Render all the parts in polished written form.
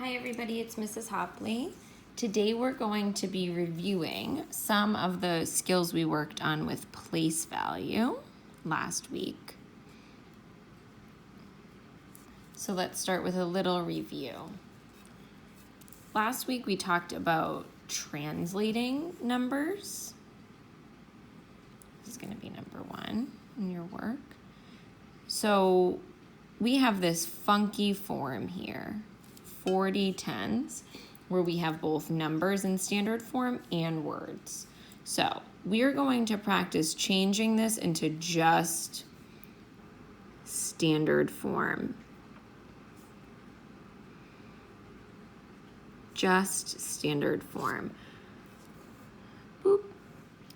Hi everybody, it's Mrs. Hopley. Today we're going to be reviewing some of the skills we worked on with place value last week. So let's start with a little review. Last week we talked about translating numbers. This is going to be number 1 in your work. So we have this funky form here. 40 tens, where we have both numbers in standard form and words. So we're going to practice changing this into just standard form. Just standard form. Boop.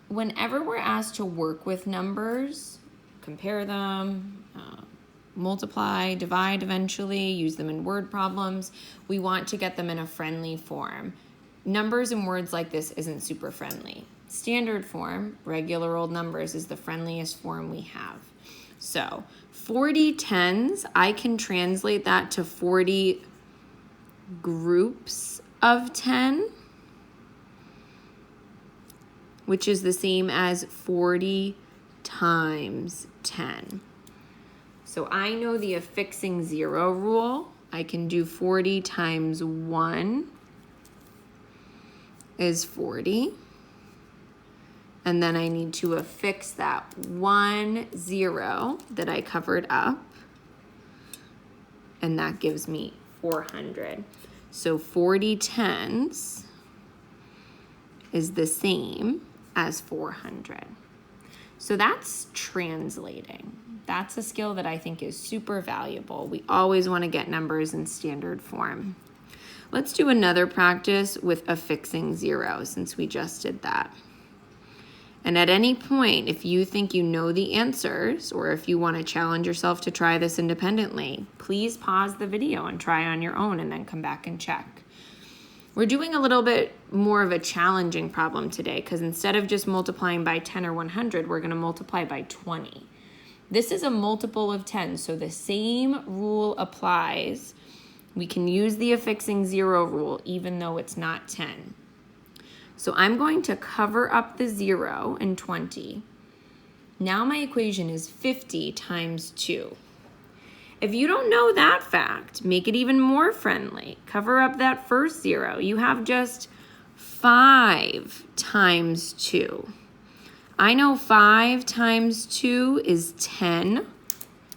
Whenever we're asked to work with numbers, compare them, multiply, divide eventually, use them in word problems, we want to get them in a friendly form. Numbers and words like this isn't super friendly. Standard form, regular old numbers, is the friendliest form we have. So 40 tens, I can translate that to 40 groups of 10, which is the same as 40 times 10. So I know the affixing 0 rule. I can do 40 times 1 is 40. And then I need to affix that 1 0 that I covered up. And that gives me 400. So 40 tens is the same as 400. So that's translating. That's a skill that I think is super valuable. We always want to get numbers in standard form. Let's do another practice with affixing 0 since we just did that. And at any point, if you think you know the answers or if you want to challenge yourself to try this independently, please pause the video and try on your own and then come back and check. We're doing a little bit more of a challenging problem today because instead of just multiplying by 10 or 100, we're going to multiply by 20. This is a multiple of 10, so the same rule applies. We can use the affixing 0 rule even though it's not 10. So I'm going to cover up the 0 in 20. Now my equation is 50 times 2. If you don't know that fact, make it even more friendly. Cover up that first 0. You have just 5 times 2. I know 5 times 2 is 10.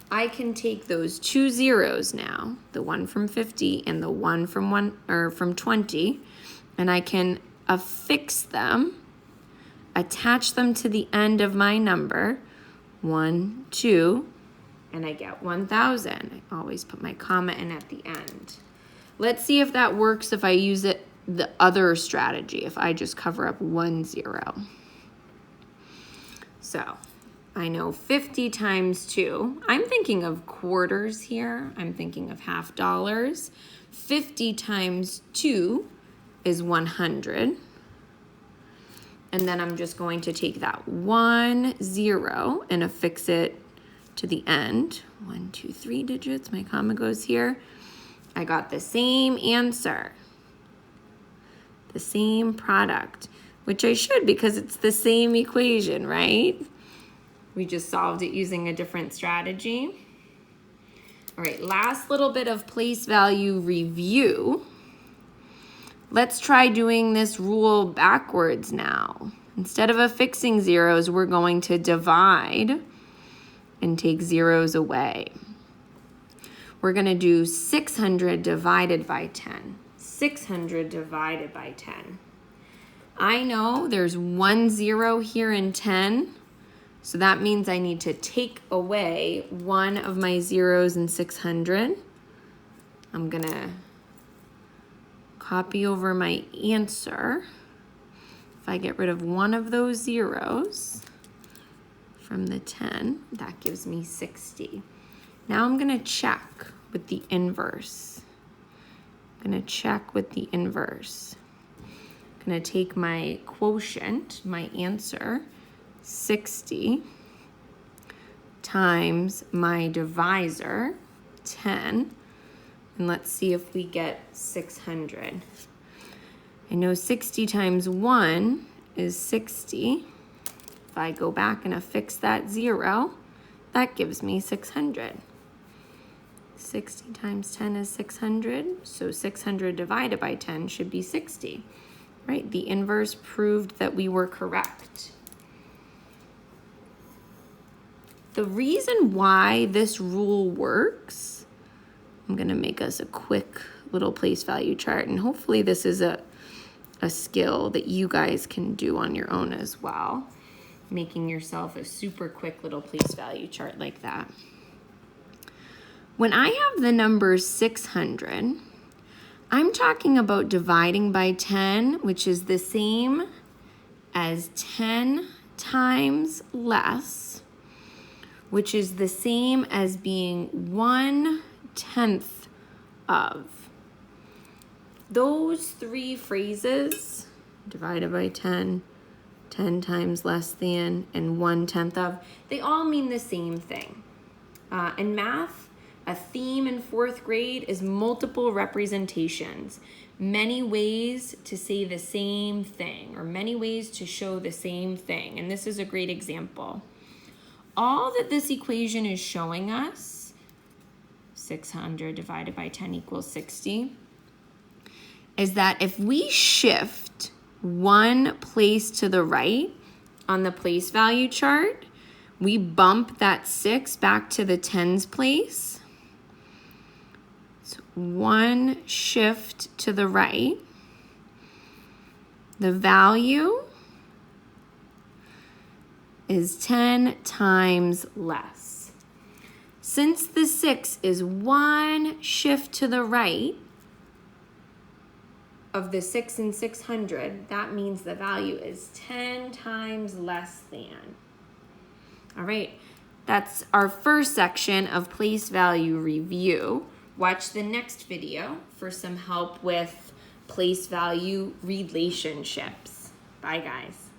I can take those two zeros now, the one from 50 and the one from 20, and I can affix them, attach them to the end of my number, 1, 2, and I get 1,000. I always put my comma in at the end. Let's see if that works if I use it the other strategy, if I just cover up 1 0. So I know 50 times 2. I'm thinking of quarters here. I'm thinking of half dollars. 50 times 2 is 100. And then I'm just going to take that 1 0 and affix it to the end. 1, 2, 3 digits. My comma goes here. I got the same answer. The same product. Which I should because it's the same equation, right? We just solved it using a different strategy. All right, last little bit of place value review. Let's try doing this rule backwards now. Instead of affixing zeros, we're going to divide and take zeros away. We're going to do 600 divided by 10. 600 divided by 10. I know there's 1 0 here in 10, so that means I need to take away one of my zeros in 600. I'm gonna copy over my answer. If I get rid of one of those zeros from the 10, that gives me 60. Now I'm gonna check with the inverse. I'm gonna check with the inverse. I'm going to take my quotient, my answer, 60, times my divisor, 10, And let's see if we get 600. I know 60 times 1 is 60. If I go back and affix that 0, that gives me 600. 60 times 10 is 600, so 600 divided by 10 should be 60, right? The inverse proved that we were correct. The reason why this rule works, I'm gonna make us a quick little place value chart, and hopefully this is a skill that you guys can do on your own as well, making yourself a super quick little place value chart like that. When I have the number 600, I'm talking about dividing by 10, which is the same as 10 times less, which is the same as being 1/10 of. Those three phrases, divided by 10, 10 times less than, and 1/10 of, they all mean the same thing. In math, a theme in 4th grade is multiple representations, many ways to say the same thing, or many ways to show the same thing. And this is a great example. All that this equation is showing us, 600 divided by 10 equals 60, is that if we shift one place to the right on the place value chart, we bump that 6 back to the tens place. So one shift to the right, the value is 10 times less. Since the 6 is one shift to the right of the 6 and 600, that means the value is 10 times less than. All right, that's our first section of place value review. Watch the next video for some help with place value relationships. Bye, guys.